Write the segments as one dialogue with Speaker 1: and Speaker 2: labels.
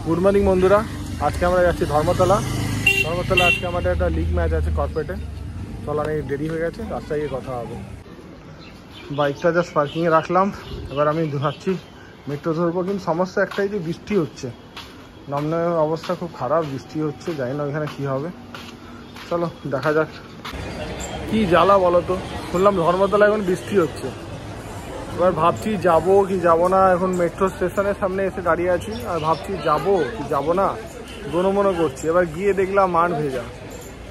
Speaker 1: Good morning বন্ধুরা, আজকে আমরা যাচ্ছি ধর্মতলা। আজকে আমাদের একটা লিগ ম্যাচ আছে কর্পোরেটে। চলো, অনেক দেরি হয়ে গেছে, রাস্তায় গিয়ে কথা হবে। বাইকটা জাস্ট পার্কিংয়ে রাখলাম। এবার আমি ভাবছি মেট্রো ধরবো, কিন্তু সমস্যা একটাই যে বৃষ্টি হচ্ছে। নামনের অবস্থা খুব খারাপ, বৃষ্টি হচ্ছে, জানি না ওইখানে কী হবে। চলো দেখা যাক। কি জ্বালা বলো তো, শুনলাম ধর্মতলা এখন বৃষ্টি হচ্ছে। এবার ভাবছি যাবো কি যাবো না। এখন মেট্রো স্টেশনের সামনে এসে দাঁড়িয়ে আছি আর ভাবছি যাবো কি যাবো না, মনে করছি। এবার গিয়ে দেখলাম মাঠ ভেজা,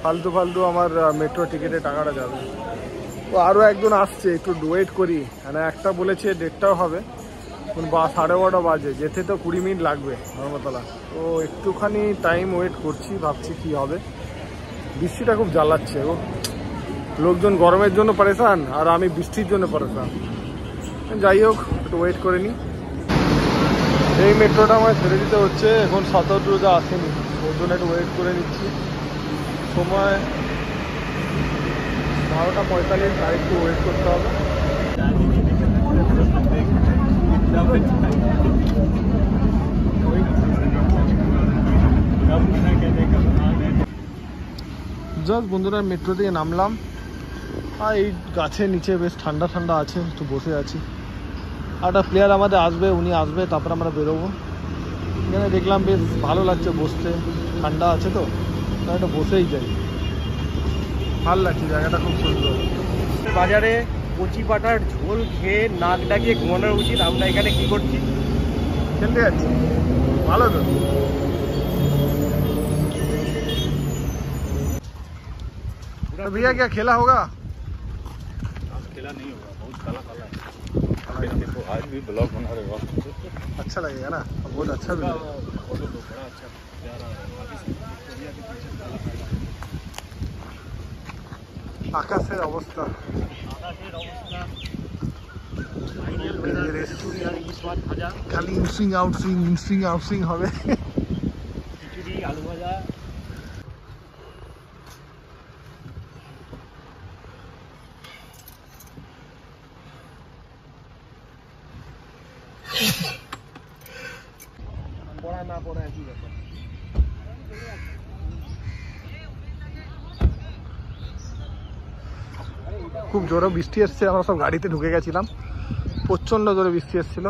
Speaker 1: ফালতু আমার মেট্রো টিকিটের টাকাটা যাবে। তো আরও একজন আসছে, একটু ওয়েট করি। মানে একটা বলেছে 1:30টাও হবে, 12:30 বাজে, যেতে তো 20 মিনিট লাগবে ধর্মতলা। তো একটুখানি টাইম ওয়েট করছি, ভাবছি কি হবে। বৃষ্টিটা খুব জ্বালাচ্ছে গো, লোকজন গরমের জন্য পরেশান আর আমি বৃষ্টির জন্য পরেশান। যাই হোক, একটু ওয়েট করে নিই। এই মেট্রোটা আমায় ছেড়ে দিতে হচ্ছে, এখন 17 আসেনি, ওর জন্য একটু ওয়েট করে নিচ্ছি। সময় 12:45, আর একটু ওয়েট করতে হবে। জাস্ট বন্ধুরা মেট্রো থেকে নামলাম, আর এই গাছের নিচে বেশ ঠান্ডা ঠান্ডা আছে, একটু বসে আছি। আর একটা প্লেয়ার আমাদের আসবে, উনি আসবে, তারপর আমরা বেরোবো। এখানে দেখলাম বেশ ভালো লাগছে বসতে, ঠান্ডা আছে তো, তাই একটা বসেই যাই। ভালো লাগছে, জায়গাটা খুব সুন্দর।
Speaker 2: বাজারে কচি পাটার ঝোল খেয়ে নাক ডাকিয়ে ঘুমানো উচিত। আমরা এখানে কি করছি?
Speaker 1: খেলতে যাচ্ছি। ভালো তো। भैया क्या खेला होगा?
Speaker 2: खेला नहीं होगा, बहुत काला काला है। देखो आज भी ब्लॉग बना रहे हो,
Speaker 1: अच्छा लगेगा ना, बहुत अच्छा भी लगेगा।
Speaker 2: बड़ा अच्छा प्यारा
Speaker 1: আকাশের অবস্থা খালি ইনসুইং আউটসুইং হবে।
Speaker 2: খিচুড়ি, আলু ভাজা।
Speaker 1: পড়া না পড়া একই ব্যাপার। খুব জোরে বৃষ্টি এসছে, আমরা সব গাড়িতে ঢুকে গেছিলাম। প্রচণ্ড জোরে বৃষ্টি এসছিল,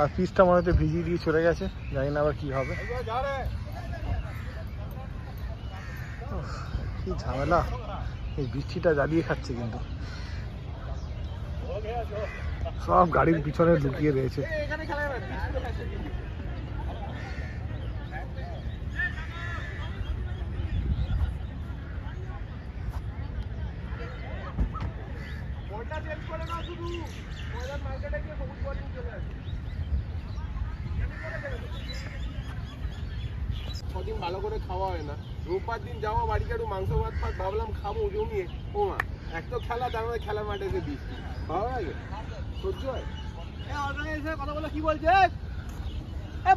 Speaker 1: আর পিচটা মনে হচ্ছে ভিজিয়ে দিয়ে চলে গেছে, জানি না আবার কী হবে। কি ঝামেলা, এই বৃষ্টিটা জ্বালিয়ে খাচ্ছে। কিন্তু সব গাড়ির পিছনে লুকিয়ে রয়েছে।
Speaker 3: কদিন ভালো করে খাওয়া হয় না। রোববার দিন যাওয়া বাড়িতে একটু মাংস ভাত ফাত ভাবলাম খাবো, জমিয়ে ও মা এক তো খেলা, তার মধ্যে খেলার মাঠে এসে বৃষ্টি। ভালো লাগে, সহ্য হয়? কথা বলে কি বলছে?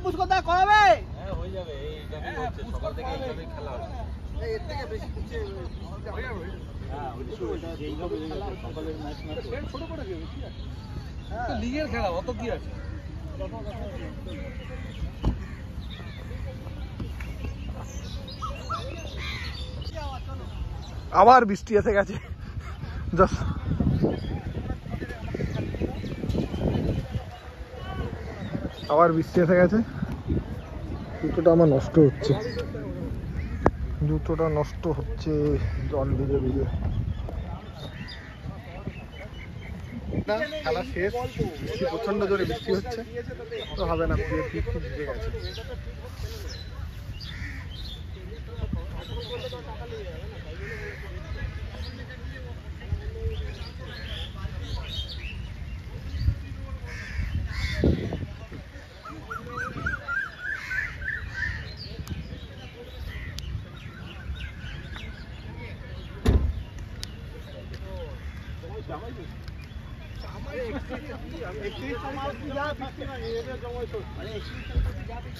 Speaker 3: পুষ্কর দা করাবে? হ্যাঁ হয়ে যাবে, সকাল থেকে এইভাবে খেলা হবে। এর থেকে বেশি কিছু হয়ে যাবে। হ্যাঁ এইভাবে সকালের ম্যাচ ছোট করে দেবে, ঠিক আছে? হ্যাঁ লিগের খেলা, অত কি আছে?
Speaker 1: আবার বৃষ্টি এসে গেছে। আবার বৃষ্টি এসে গেছে। জুতোটা আমার নষ্ট হচ্ছে, জল ভিজে ভিজে। খেলা শেষ, প্রচন্ড জোরে বৃষ্টি হচ্ছে, তো হবে না, ভিজে গেছে।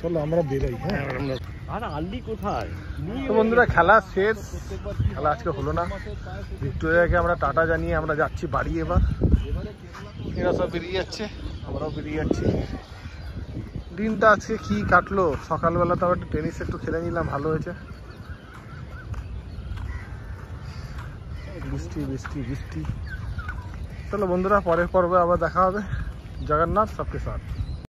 Speaker 1: চলো আমরা বেরোই। হ্যাঁ,
Speaker 2: আর আলদি কোথায়?
Speaker 1: তো বন্ধুরা খেলা শেষ, খেলা আজকে হলো না। ভিক্টোরিয়াকে আমরা টাটা জানিয়ে আমরা যাচ্ছি বাড়ি। এবার এরা সব বেরিয়ে যাচ্ছে, আমরাও বেরিয়ে যাচ্ছি। দিনটা আজকে কি কাটলো, সকালবেলা তো একটু টেনিস একটু খেলে নিলাম, ভালো হয়েছে। বৃষ্টি বৃষ্টি বৃষ্টি। চলো বন্ধুরা, পরের পর্বে আবার দেখা হবে। জগন্নাথ সবকে সাথ।